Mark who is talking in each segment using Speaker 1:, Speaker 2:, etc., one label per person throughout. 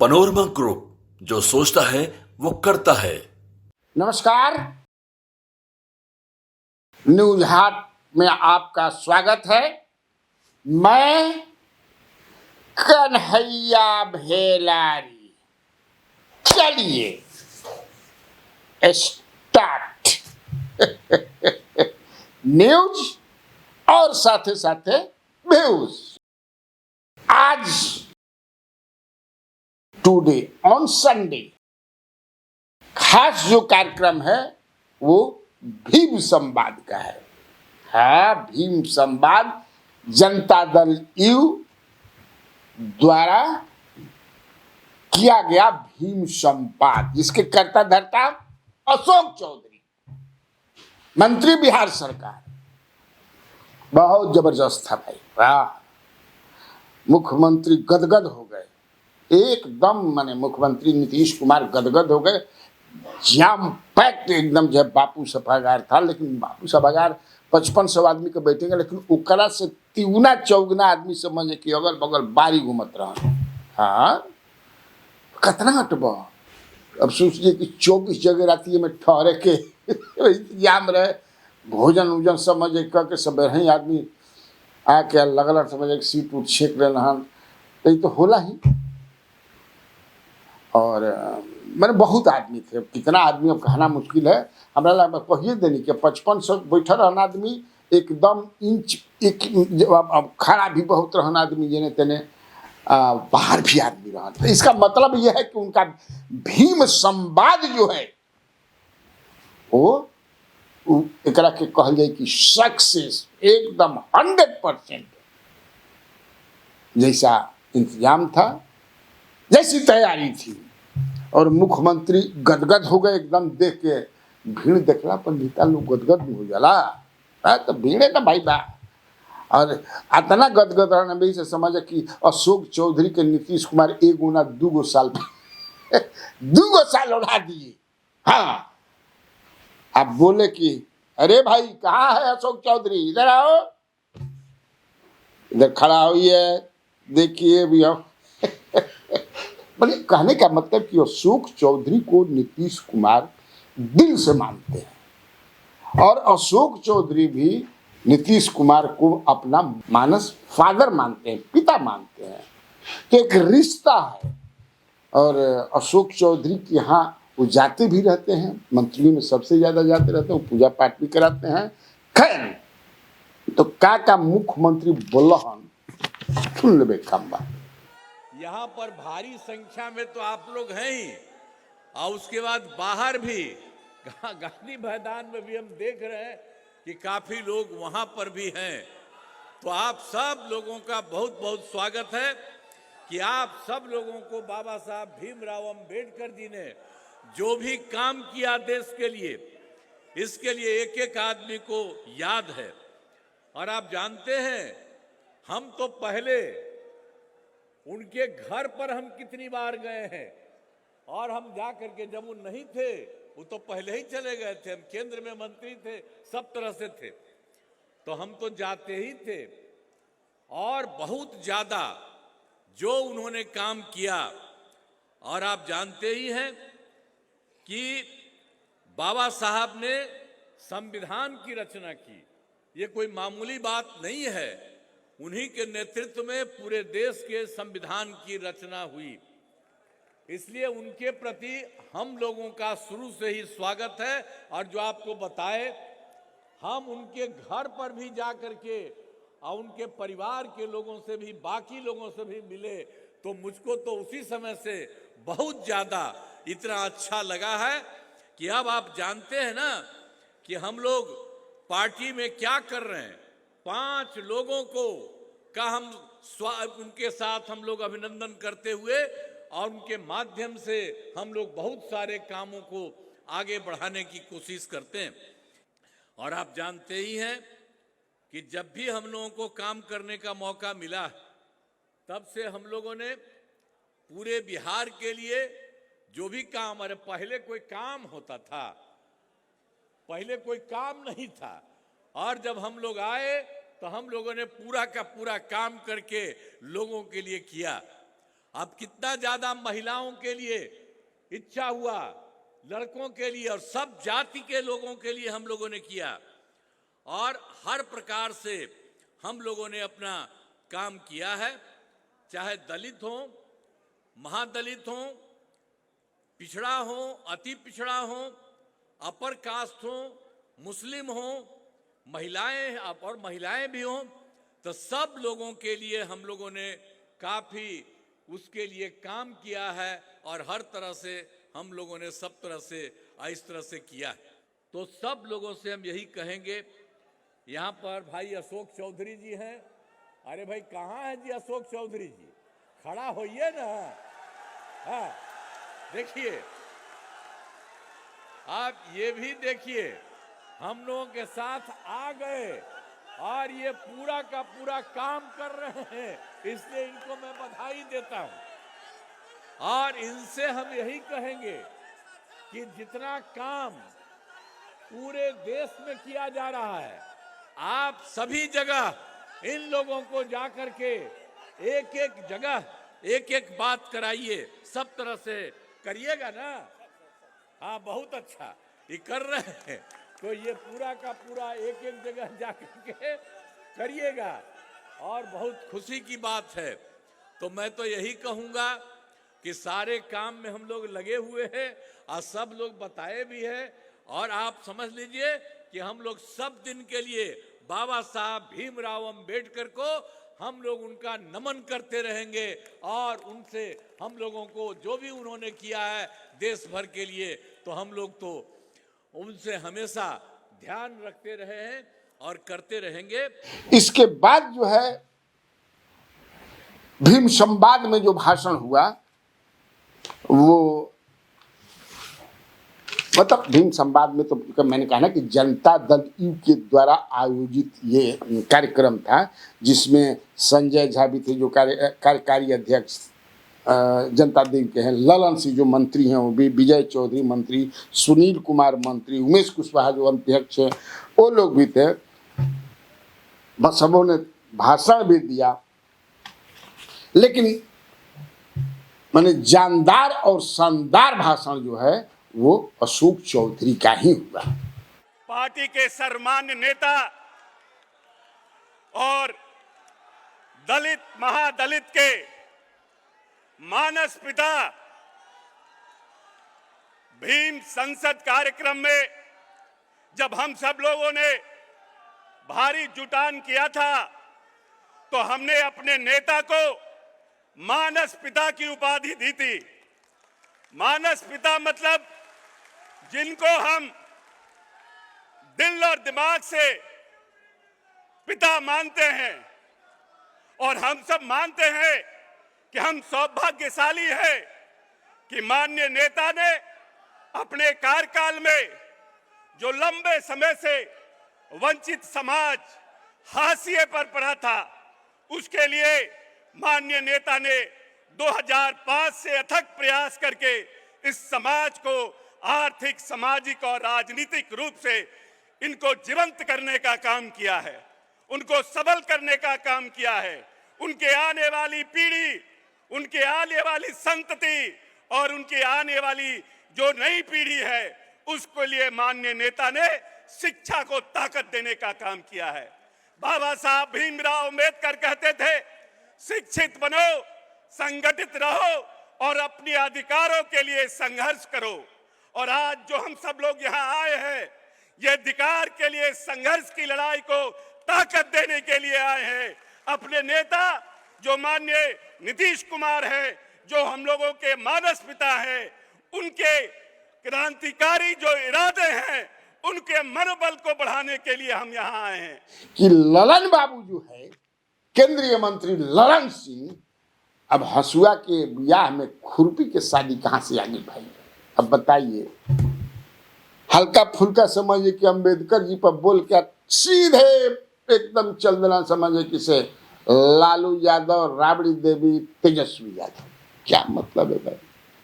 Speaker 1: Panorama group, जो सोचता है वो करता है।
Speaker 2: नमस्कार, न्यूज हाट में आपका स्वागत है। मैं कन्हैया भेलारी। चलिए स्टार्ट। न्यूज और साथ साथ व्यूज। आज टुडे ऑन संडे खास जो कार्यक्रम है वो भीम संवाद का है। हाँ, भीम संवाद जनता दल यू द्वारा किया गया भीम संवाद, जिसके कर्ता धर्ता अशोक चौधरी, मंत्री बिहार सरकार। बहुत जबरदस्त था भाई, वाह। मुख्यमंत्री गदगद हो गए एकदम, माने मुख्यमंत्री नीतीश कुमार गदगद हो गए। जाम पैक्ट एकदम। जब बापू सभागार था, लेकिन बापू सभागार 5500 आदमी के बैठेंगे, लेकिन ओकरा से तिगुना चौगुना आदमी समझे कि अगल बगल बारी घूमत रहा। हाँ, कितना हटब। अब सोचिए कि 24 जगह राती में ठहरे के इंतजाम रहे, भोजन उजन समझे के सब ही आदमी आके लगल समझे सीट उठ छेक रहे हन, तो तो होला ही। और मैंने बहुत आदमी थे, कितना आदमी अब कहना मुश्किल है। हमारा लगा कहिए देनी कि 5500 बैठल रहन आदमी, एकदम इंच एक खड़ा भी बहुत रहन आदमी, जेने तेने बाहर भी आदमी रहा। तो इसका मतलब यह है कि उनका भीम संवाद जो है वो एकरा के कहल जाए कि सक्सेस एकदम 100% जैसा इंतजाम था, जैसी तैयारी थी। और मुख्यमंत्री गदगद हो गए एकदम देख के। भीड़ देखला पर नेता लोग गदगद हो जाला, तो भीड़ है ना भाई बा। और इतना गदगद रहने में से समझ कि अशोक चौधरी के नीतीश कुमार 1 गुना 2 साल 2 साल उड़ा दिए। हाँ, आप बोले कि अरे भाई कहाँ है अशोक चौधरी, इधर आओ, इधर खड़ा होइए, देखिए भी हम। बोले कहने का मतलब कि अशोक चौधरी को नीतीश कुमार दिल से मानते हैं, और अशोक चौधरी भी नीतीश कुमार को अपना मानस फादर मानते हैं, पिता मानते हैं। तो एक रिश्ता है। और अशोक चौधरी के यहाँ वो जाते भी रहते हैं, मंत्रियों में सबसे ज्यादा जाते रहते हैं, पूजा पाठ भी कराते हैं। खैर, तो का मुख्यमंत्री बोलहन सुन लेबे काम बा।
Speaker 3: यहाँ पर भारी संख्या में तो आप लोग हैं ही, और उसके बाद बाहर भी गांधी मैदान में भी हम देख रहे हैं कि काफी लोग वहां पर भी हैं। तो आप सब लोगों का बहुत बहुत स्वागत है कि आप सब लोगों को बाबा साहब भीमराव अंबेडकर जी ने जो भी काम किया देश के लिए, इसके लिए एक एक आदमी को याद है। और आप जानते हैं, हम तो पहले उनके घर पर हम कितनी बार गए हैं, और हम जा करके, जब वो नहीं थे वो तो पहले ही चले गए थे, हम केंद्र में मंत्री थे, सब तरह से थे, तो हम तो जाते ही थे। और बहुत ज्यादा जो उन्होंने काम किया, और आप जानते ही हैं कि बाबा साहब ने संविधान की रचना की, ये कोई मामूली बात नहीं है। उन्हीं के नेतृत्व में पूरे देश के संविधान की रचना हुई, इसलिए उनके प्रति हम लोगों का शुरू से ही स्वागत है। और जो आपको बताए, हम उनके घर पर भी जा करके और उनके परिवार के लोगों से भी, बाकी लोगों से भी मिले, तो मुझको तो उसी समय से बहुत ज्यादा इतना अच्छा लगा है कि अब आप जानते हैं ना कि हम लोग पार्टी में क्या कर रहे हैं। 5 लोगों को का हम उनके साथ हम लोग अभिनंदन करते हुए, और उनके माध्यम से हम लोग बहुत सारे कामों को आगे बढ़ाने की कोशिश करते हैं। और आप जानते ही हैं कि जब भी हम लोगों को काम करने का मौका मिला, तब से हम लोगों ने पूरे बिहार के लिए जो भी काम, अरे पहले कोई काम होता था, पहले कोई काम नहीं था, और जब हम लोग आए तो हम लोगों ने पूरा का पूरा काम करके लोगों के लिए किया। अब कितना ज्यादा महिलाओं के लिए इच्छा हुआ, लड़कों के लिए और सब जाति के लोगों के लिए हम लोगों ने किया। और हर प्रकार से हम लोगों ने अपना काम किया है, चाहे दलित हो, महादलित हो, पिछड़ा हो, अति पिछड़ा हो, अपर कास्ट हो, मुस्लिम हो, महिलाएं और महिलाएं भी हो, तो सब लोगों के लिए हम लोगों ने काफी उसके लिए काम किया है और हर तरह से हम लोगों ने सब तरह से इस तरह से किया है। तो सब लोगों से हम यही कहेंगे। यहाँ पर भाई अशोक चौधरी जी हैं। अरे भाई कहाँ है जी अशोक चौधरी जी? खड़ा होइए ना। हाँ देखिए, आप ये भी देखिए, हम लोगों के साथ आ गए और ये पूरा का पूरा काम कर रहे हैं, इसलिए इनको मैं बधाई देता हूं। और इनसे हम यही कहेंगे कि जितना काम पूरे देश में किया जा रहा है, आप सभी जगह इन लोगों को जाकर के एक एक जगह एक एक बात कराइए, सब तरह से करिएगा ना। हाँ बहुत अच्छा, ये कर रहे हैं, तो ये पूरा का पूरा एक एक जगह जाकर के करिएगा और बहुत खुशी की बात है। तो मैं तो यही कहूँगा कि सारे काम में हम लोग लगे हुए हैं और सब लोग बताए भी हैं। और आप समझ लीजिए कि हम लोग सब दिन के लिए बाबा साहब भीमराव अंबेडकर को हम लोग उनका नमन करते रहेंगे और उनसे हम लोगों को जो भी उन्होंने किया है देश भर के लिए, तो हम लोग तो उनसे हमेशा ध्यान रखते रहे हैं और करते रहेंगे।
Speaker 2: इसके बाद जो है भीम संवाद में जो भाषण हुआ, वो मतलब भीम संवाद में तो मैंने कहा ना कि जनता दल यू के द्वारा आयोजित ये कार्यक्रम था, जिसमें संजय झा भी थे जो कार्यकारी अध्यक्ष जनता दल के हैं, ललन सिंह जो मंत्री हैं वो भी, विजय चौधरी मंत्री, सुनील कुमार मंत्री, उमेश कुशवाहा जो अध्यक्ष हैं वो लोग भी थे। बस सबों ने भाषण भी दिया, लेकिन माने जानदार और शानदार भाषण जो है वो अशोक चौधरी का ही हुआ।
Speaker 4: पार्टी के सर्वमान्य नेता और दलित महादलित के मानस पिता भीम संसद कार्यक्रम में जब हम सब लोगों ने भारी जुटान किया था, तो हमने अपने नेता को मानस पिता की उपाधि दी थी। मानस पिता मतलब जिनको हम दिल और दिमाग से पिता मानते हैं, और हम सब मानते हैं कि हम सौभाग्यशाली हैं कि माननीय नेता ने अपने कार्यकाल में जो लंबे समय से वंचित समाज हाशिए पर पड़ा था, उसके लिए माननीय नेता ने 2005 से अथक प्रयास करके इस समाज को आर्थिक, सामाजिक और राजनीतिक रूप से इनको जीवंत करने का काम किया है, उनको सबल करने का काम किया है। उनके आने वाली पीढ़ी, उनके आने वाली संतति और उनकी आने वाली जो नई पीढ़ी है, उसके लिए माननीय नेता ने शिक्षा को ताकत देने का काम किया है। बाबा साहब भीमराव अंबेडकर कहते थे, शिक्षित बनो, संगठित रहो और अपने अधिकारों के लिए संघर्ष करो। और आज जो हम सब लोग यहाँ आए हैं, ये अधिकार के लिए संघर्ष की लड़ाई को ताकत देने के लिए आए हैं। अपने नेता जो माननीय नीतीश कुमार हैं, जो हम लोगों के मानस पिता हैं, उनके क्रांतिकारी जो इरादे हैं, उनके मनोबल को बढ़ाने के लिए हम यहाँ आए हैं।
Speaker 2: कि ललन बाबू जो है, केंद्रीय मंत्री ललन सिंह, अब हसुआ के ब्याह में खुरपी के शादी कहाँ से आ गई भाई? अब बताइए। हल्का फुल्का समझिए कि अंबेडकर जी पर बोल के सीधे एकदम चल देना, समझिए किसे लालू यादव, राबड़ी देवी, तेजस्वी यादव। क्या मतलब है भाई?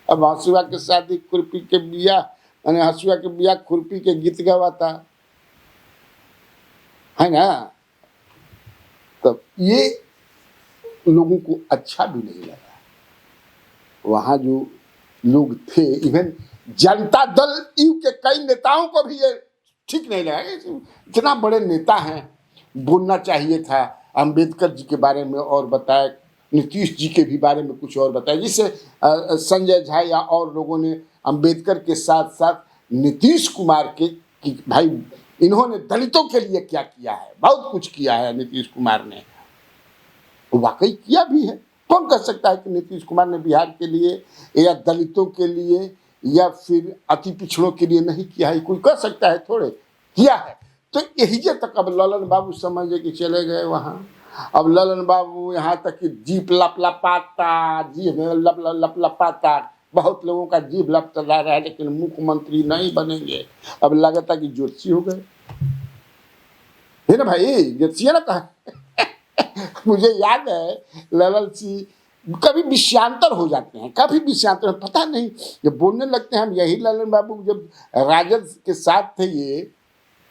Speaker 2: अब हसुआ के शादी खुरपी के ब्याह, यानी हसुआ के ब्याह खुरपी के गीत गवाता है ना, तो ये लोगों को अच्छा भी नहीं लगा। वहाँ जो लोग थे, इवन जनता दल यू के कई नेताओं को भी ये ठीक नहीं लगा। इतना बड़े नेता हैं, बोलना चाहिए था, अंबेडकर जी के बारे में और बताया, नीतीश जी के भी बारे में कुछ और बताया, जिससे संजय झा या और लोगों ने अंबेडकर के साथ साथ नीतीश कुमार के कि भाई इन्होंने दलितों के लिए क्या किया है, बहुत कुछ किया है नीतीश कुमार ने, वाकई किया भी है। कौन कह सकता है कि नीतीश कुमार ने बिहार के लिए या दलितों के लिए या फिर अति पिछड़ों के लिए नहीं किया है? कोई कह सकता है? थोड़े किया है। तो यही तक अब ललन बाबू समझे कि चले गए वहाँ। अब ललन बाबू यहाँ तक कि जीप लपलपाता, जीभ लपलपाता, बहुत लोगों का जीभ लपला रहा है, लेकिन मुख्यमंत्री नहीं बनेंगे। अब लगता कि ज्योतिषी हो गए है ना भाई, ज्योतिषी ना कहा। मुझे याद है ललन सिंह कभी विषयांतर हो जाते हैं, काफी विषयांतर, पता नहीं जब बोलने लगते हैं हम। यही ललन बाबू जब राजद के साथ थे, ये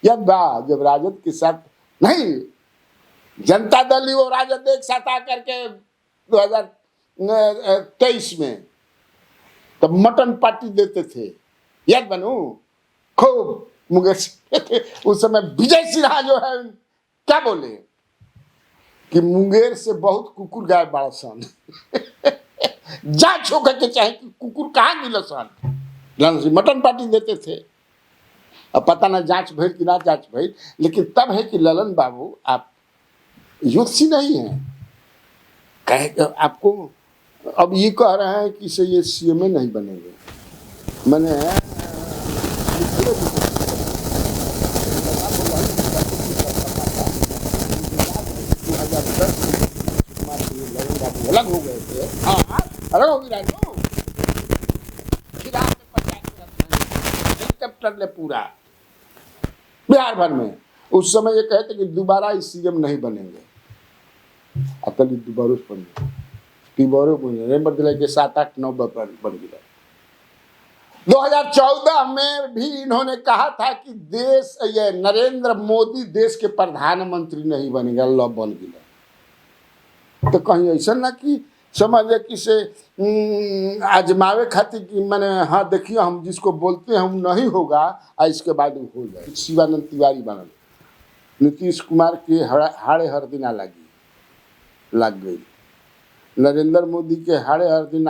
Speaker 2: याद बा, जब राजद के साथ नहीं, जनता दल और राजद एक साथ आकर के 2023 में तब मटन पार्टी देते थे, याद बनू, खूब मुंगेर थे उस समय। विजय सिन्हा जो है क्या बोले कि मुंगेर से बहुत कुकुर गाय बड़ा सन। जांच होकर के चाहे कि कुकुर कहाँ मिले सन, मटन पार्टी देते थे। अब पता ना जांच भइल कि ना जांच भइल, लेकिन तब है कि ललन बाबू आप ज्योतिषी नहीं है, कहे आपको अब ये कह रहे हैं कि से ये सीएमए नहीं बनेंगे। मैंने अलग हो गए थे, हाँ अलग हो गई हेलीकॉप्टर ले पूरा बिहार भर में। उस समय ये कहते कि दोबारा इस सीएम नहीं बनेंगे, अतल दोबारा बन गए, तिबारो बने बदले के 7-8-9 बन गए। 2014 में भी इन्होंने कहा था कि देश ये नरेंद्र मोदी देश के प्रधानमंत्री नहीं बनेगा, अल्लाह बन गया। तो कहीं ऐसा ना कि समझे कि से आजमावे खातिर कि मैंने हाँ देखिए हम जिसको बोलते हैं हम नहीं होगा, इसके बाद हो जाए। शिवानंद तिवारी बनल, नीतीश कुमार के हाड़े हर दिन लग गई, नरेंद्र मोदी के हाड़े हर दिन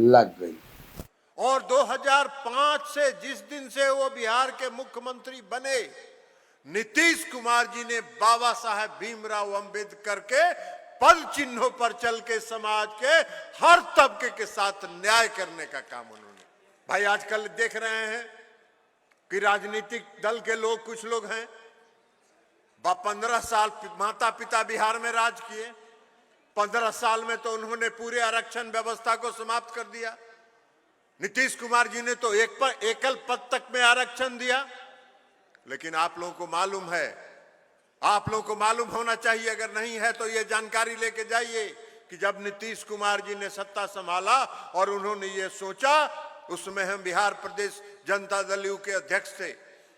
Speaker 2: लग गई।
Speaker 5: और 2005 से जिस दिन से वो बिहार के मुख्यमंत्री बने, नीतीश कुमार जी ने बाबा साहेब भीमराव अंबेडकर के पद चिन्हों पर चल के समाज के हर तबके के साथ न्याय करने का काम उन्होंने। भाई आजकल देख रहे हैं कि राजनीतिक दल के लोग, कुछ लोग हैं 15 साल माता पिता बिहार में राज किए, 15 साल में तो उन्होंने पूरे आरक्षण व्यवस्था को समाप्त कर दिया। नीतीश कुमार जी ने तो एकल पद तक में आरक्षण दिया। लेकिन आप लोगों को मालूम है, आप लोगों को मालूम होना चाहिए, अगर नहीं है तो ये जानकारी लेके जाइए कि जब नीतीश कुमार जी ने सत्ता संभाला और उन्होंने ये सोचा, उसमें हम बिहार प्रदेश जनता दल यू के अध्यक्ष थे,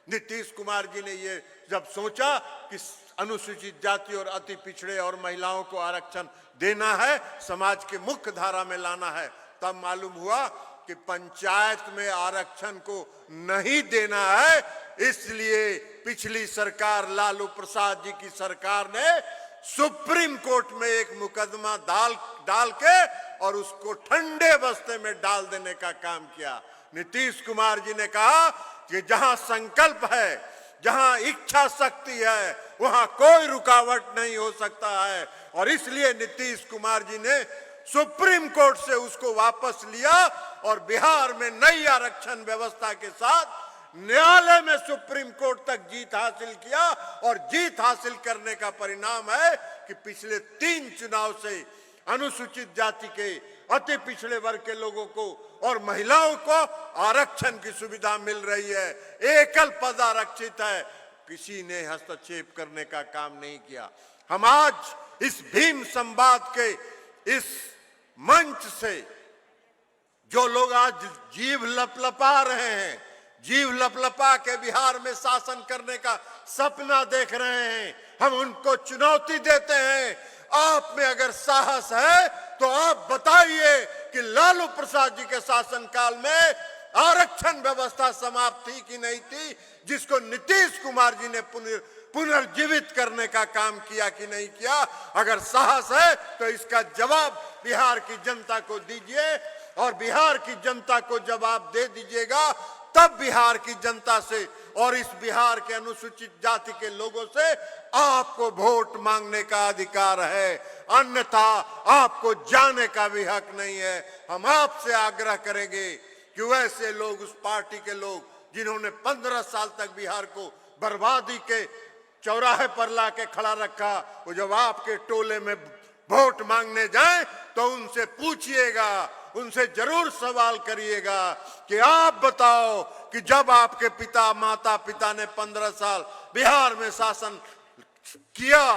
Speaker 5: नीतीश कुमार जी ने ये जब सोचा कि अनुसूचित जाति और अति पिछड़े और महिलाओं को आरक्षण देना है, समाज के मुख्य धारा में लाना है, तब मालूम हुआ कि पंचायत में आरक्षण को नहीं देना है। इसलिए पिछली सरकार लालू प्रसाद जी की सरकार ने सुप्रीम कोर्ट में एक मुकदमा डाल के और उसको ठंडे बस्ते में डाल देने का काम किया। नीतीश कुमार जी ने कहा कि जहां संकल्प है, जहां इच्छा शक्ति है, वहां कोई रुकावट नहीं हो सकता है। और इसलिए नीतीश कुमार जी ने सुप्रीम कोर्ट से उसको वापस लिया और बिहार में नई आरक्षण व्यवस्था के साथ न्यायालय में सुप्रीम कोर्ट तक जीत हासिल किया। और जीत हासिल करने का परिणाम है कि पिछले 3 चुनाव से अनुसूचित जाति के, अति पिछड़े वर्ग के लोगों को और महिलाओं को आरक्षण की सुविधा मिल रही है। एकल पद आरक्षित है, किसी ने हस्तक्षेप करने का काम नहीं किया। हम आज इस भीम संवाद के इस मंच से जो लोग आज जीभ लपलपा रहे हैं, जीभ लपलपा के बिहार में शासन करने का सपना देख रहे हैं, हम उनको चुनौती देते हैं। आप में अगर साहस है तो आप बताइए कि लालू प्रसाद जी के शासनकाल में आरक्षण व्यवस्था समाप्त थी कि नहीं थी, जिसको नीतीश कुमार जी ने पुनर्जीवित करने का काम किया कि नहीं किया। अगर साहस है तो इसका जवाब बिहार की जनता को दीजिए, और बिहार की जनता को जवाब दे दीजिएगा, तब बिहार की जनता से और इस बिहार के अनुसूचित जाति के लोगों से आपको वोट मांगने का अधिकार है, अन्यथा आपको जाने का भी हक नहीं है। हम आपसे आग्रह करेंगे कि वैसे लोग, उस पार्टी के लोग जिन्होंने 15 साल तक बिहार को बर्बादी के चौराहे पर लाके खड़ा रखा, वो जब आपके टोले में वोट मांगने जाएं तो उनसे पूछिएगा, उनसे जरूर सवाल करिएगा कि आप बताओ कि जब आपके पिता माता पिता ने 15 साल बिहार में शासन किया,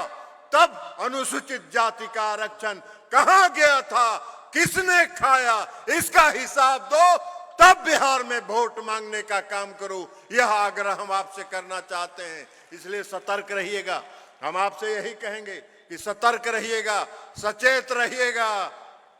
Speaker 5: तब अनुसूचित जाति का आरक्षण कहां गया था, किसने खाया, इसका हिसाब दो, तब बिहार में वोट मांगने का काम करो। यह आग्रह हम आपसे करना चाहते हैं, इसलिए सतर्क रहिएगा। हम आपसे यही कहेंगे कि सतर्क रहिएगा, सचेत रहिएगा,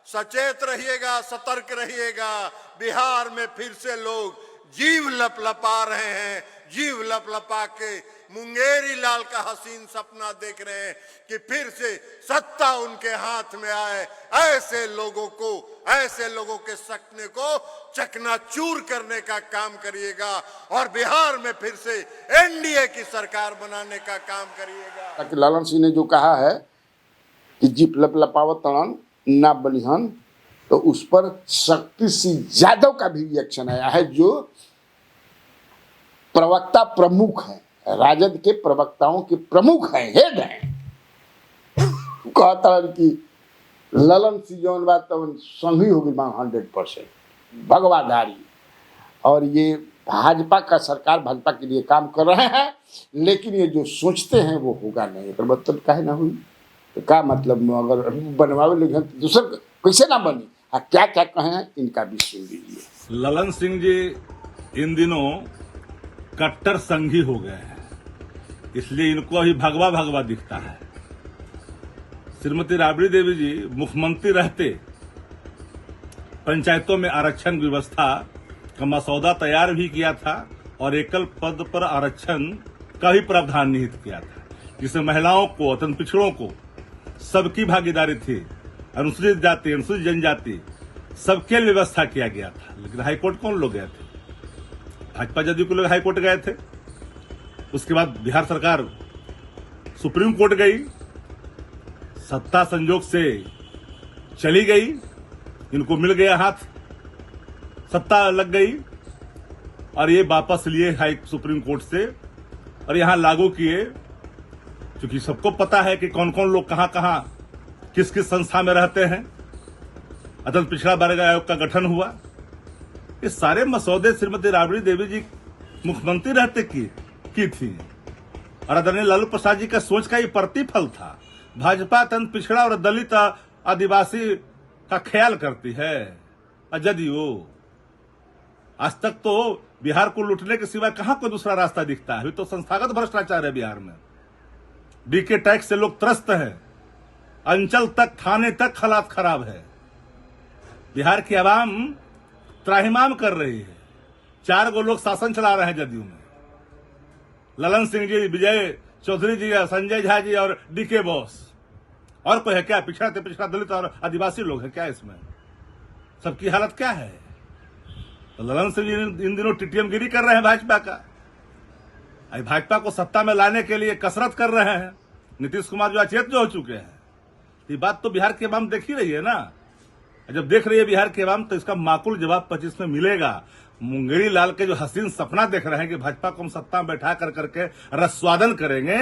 Speaker 5: सचेत रहिएगा, सतर्क रहिएगा। बिहार में फिर से लोग जीव लपलपा रहे हैं, जीव लपलपा के मुंगेरी लाल का हसीन सपना देख रहे हैं कि फिर से सत्ता उनके हाथ में आए। ऐसे लोगों को, ऐसे लोगों के सपने को चकनाचूर करने का काम करिएगा और बिहार में फिर से एनडीए की सरकार बनाने का काम करिएगा।
Speaker 2: लालन सिंह ने जो कहा है कि जीप लपलपावत तड़न ना बलिहन, तो उस पर शक्ति सिंह यादव का भी रिएक्शन आया है, जो प्रवक्ता प्रमुख है, राजद के प्रवक्ताओं के प्रमुख हैं, हेड हैं। कहता कि ललन सिंह जौन बात तो संगी होगी 100% भगवाधारी, और ये भाजपा का सरकार भाजपा के लिए काम कर रहे हैं, लेकिन ये जो सोचते हैं वो होगा नहीं। तो मतलब काहे ना हुई, तो क्या मतलब, अगर बनवावे लोग हैं तो दूसर कैसे ना बनी। क्या क्या कहें इनका भी सुन लीजिए।
Speaker 6: ललन सिंह जी इन दिनों कट्टर संघी हो गए हैं, इसलिए इनको अभी भगवा भगवा दिखता है। श्रीमती राबड़ी देवी जी मुख्यमंत्री रहते पंचायतों में आरक्षण व्यवस्था का मसौदा तैयार भी किया था और एकल पद पर आरक्षण का भी प्रावधान निहित किया था, जिसमें महिलाओं को, अत्यंत पिछड़ों को सबकी भागीदारी थी, अनुसूचित जाति, अनुसूचित जनजाति सबके लिए व्यवस्था किया गया था। लेकिन हाईकोर्ट कौन लोग गए थे? भाजपा जदयू के लोग हाईकोर्ट गए थे। उसके बाद बिहार सरकार सुप्रीम कोर्ट गई, सत्ता संजोग से चली गई, इनको मिल गया हाथ, सत्ता लग गई और ये वापस लिए हाई सुप्रीम कोर्ट से और यहां लागू किए। क्योंकि सबको पता है कि कौन कौन लोग कहां कहां किस किस संस्था में रहते हैं। अत्यंत पिछड़ा वर्ग आयोग का गठन हुआ। ये सारे मसौदे श्रीमती राबड़ी देवी जी मुख्यमंत्री रहते की थी और आदरणीय लालू प्रसाद जी का सोच का ये प्रतिफल था। भाजपा अत्यंत पिछड़ा और दलित आदिवासी का ख्याल करती है। जदयू आज तक तो बिहार को लूटने के सिवा कहां कोई दूसरा रास्ता दिखता है। अभी तो संस्थागत भ्रष्टाचार है बिहार में, बीके टैक्स से लोग त्रस्त हैं, अंचल तक, थाने तक हालात खराब है। बिहार की आवाम त्राहिमाम कर रही है। 4 गो लोग शासन चला रहे हैं जदयू में, ललन सिंह जी, विजय चौधरी जी, संजय झा जी और डीके बॉस। और कोई है क्या? पिछड़ा से पिछड़ा दलित और आदिवासी लोग हैं क्या इसमें? सबकी हालत क्या है? तो ललन सिंह जी इन दिनों टीटीएम गिरी कर रहे हैं भाजपा का। भाजपा को सत्ता में लाने के लिए कसरत कर रहे हैं। नीतीश कुमार जो अचेत जो हो चुके हैं। ये बात तो बिहार की आवाम देख ही रही है ना। जब देख रही है बिहार की आवाम तो इसका माकूल जवाब 25 में मिलेगा। मुंगेरी लाल के जो हसीन सपना देख रहे हैं कि भाजपा को हम सत्ता में बैठा कर करके रसवादन करेंगे,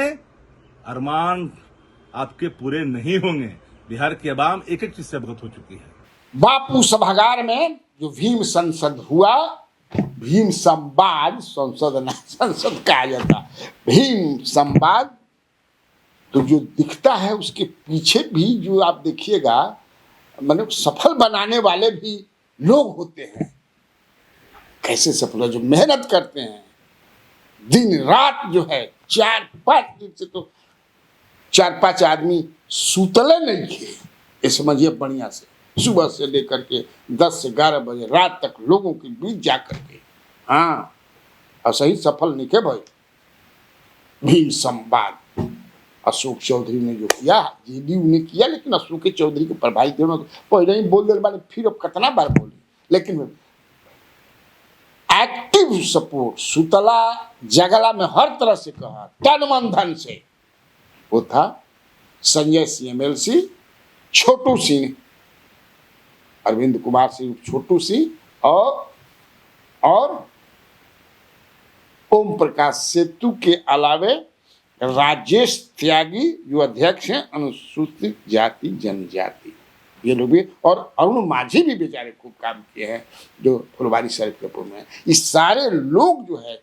Speaker 6: अरमान आपके पूरे नहीं होंगे। बिहार की आवाम एक एक चीज से अवगत हो चुकी है।
Speaker 2: बापू सभागार में जो भीम संसद हुआ, भीम संवाद, संसद ना संसद कहा जाता, भीम संवाद, तो जो दिखता है उसके पीछे भी जो आप देखिएगा, मतलब सफल बनाने वाले भी लोग होते हैं। कैसे सफल, जो मेहनत करते हैं दिन रात, जो है 4-5 दिन से, तो 4-5 आदमी सुतले नहीं थे, ये समझिए बढ़िया से। सुबह से लेकर के 10 से 11 बजे रात तक लोगों के बीच जा करके, हाँ, और सही सफल नहीं के भाई भीम संवाद अशोक चौधरी ने जो किया, जेडीयू ने किया, लेकिन अशोक चौधरी को प्रभावित होना पहले ही बोल दे बारे, फिर अब कितना बार बोली, लेकिन एक्टिव सपोर्ट सुतला जगला में हर तरह से कहा, तन मन धन से, वो था संजय सिंह एमएलसी, छोटू सिंह, अरविंद कुमार सिंह छोटू सिंह और ओम प्रकाश सेतु के अलावे राजेश त्यागी जो अध्यक्ष हैं अनुसूचित जाति जनजाति, ये लोग भी, और अरुण माझी भी बेचारे खूब काम किए हैं जो फुलवारी शरीफपुर में। ये सारे लोग जो है,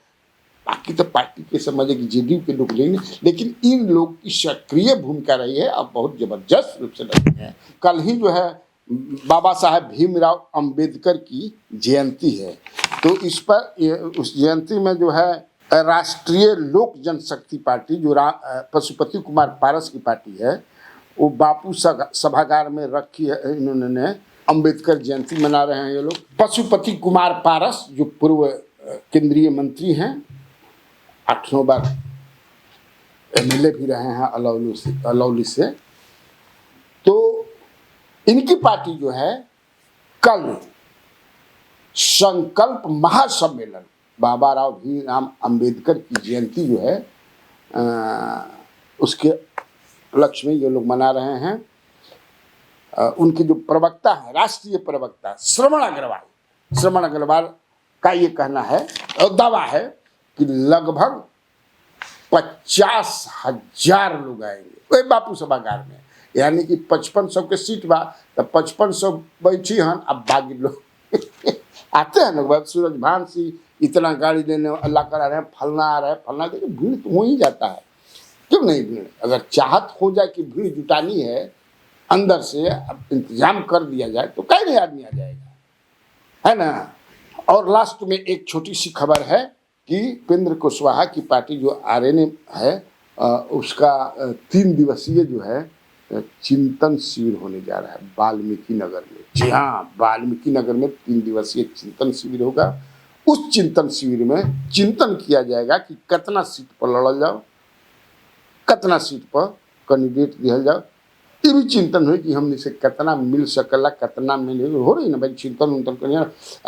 Speaker 2: बाकी तो पार्टी के समझे कि जेडीयू के लोग नहीं, लेकिन इन लोग की सक्रिय भूमिका रही है, अब बहुत जबरदस्त रूप से रही है। कल ही जो है बाबा साहेब भीमराव अंबेडकर की जयंती है, तो इस पर उस जयंती में जो है राष्ट्रीय लोक जनशक्ति पार्टी जो पशुपति कुमार पारस की पार्टी है, वो बापू सभागार में रखी है, इन्होंने अंबेडकर जयंती मना रहे हैं ये लोग। पशुपति कुमार पारस जो पूर्व केंद्रीय मंत्री हैं, 8-9 बार एमएलए भी रहे हैं अलौली से, तो इनकी पार्टी जो है कल संकल्प महासम्मेलन बाबा राव भीमराव अंबेडकर की जयंती जो है उसके उपलक्ष्य में ये लोग मना रहे हैं। उनके जो प्रवक्ता है, राष्ट्रीय प्रवक्ता श्रवण अग्रवाल का ये कहना है और दावा है कि लगभग 50,000 लोग आएंगे वही बापू सभागार में, यानी कि 5500 के सीट बा, तो 5500 बैठी हन, अब बाकी लोग आते हैं लोग, सूरज भान सी इतना गाड़ी लेने अल्लाह करा रहे हैं, फलना आ रहा है, फलना, देखिए भीड़ तो हो ही जाता है, क्यों नहीं भीड़, अगर चाहत हो जाए कि भीड़ जुटानी है अंदर से, अब इंतजाम कर दिया जाए तो कई नहीं आदमी आ जाएगा, है ना। और लास्ट में एक छोटी सी खबर है कि उपेंद्र कुशवाहा की पार्टी जो आरएनए है उसका 3 दिवसीय जो है चिंतन शिविर होने जा रहा है वाल्मीकि नगर में। जी हाँ, वाल्मीकि नगर में 3 दिवसीय चिंतन शिविर होगा। उस चिंतन शिविर में चिंतन किया जाएगा कि कितना सीट पर लड़ल जाओ, कितना सीट पर कैंडिडेट दिया जाओ, ये भी चिंतन हो कि हमने से कितना मिल सकला, कितना मिल हो रही ना भाई, चिंतन उंतन करिए।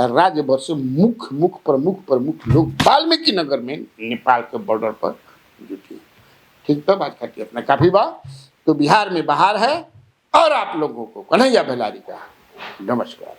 Speaker 2: राज्य भर से मुख्य प्रमुख लोग वाल्मीकि नगर में नेपाल के बॉर्डर पर जुटे। ठीक, तो बात करती अपना काफी बात। तो बिहार में बाहर है और आप लोगों को कन्हैया बेलारी का नमस्कार।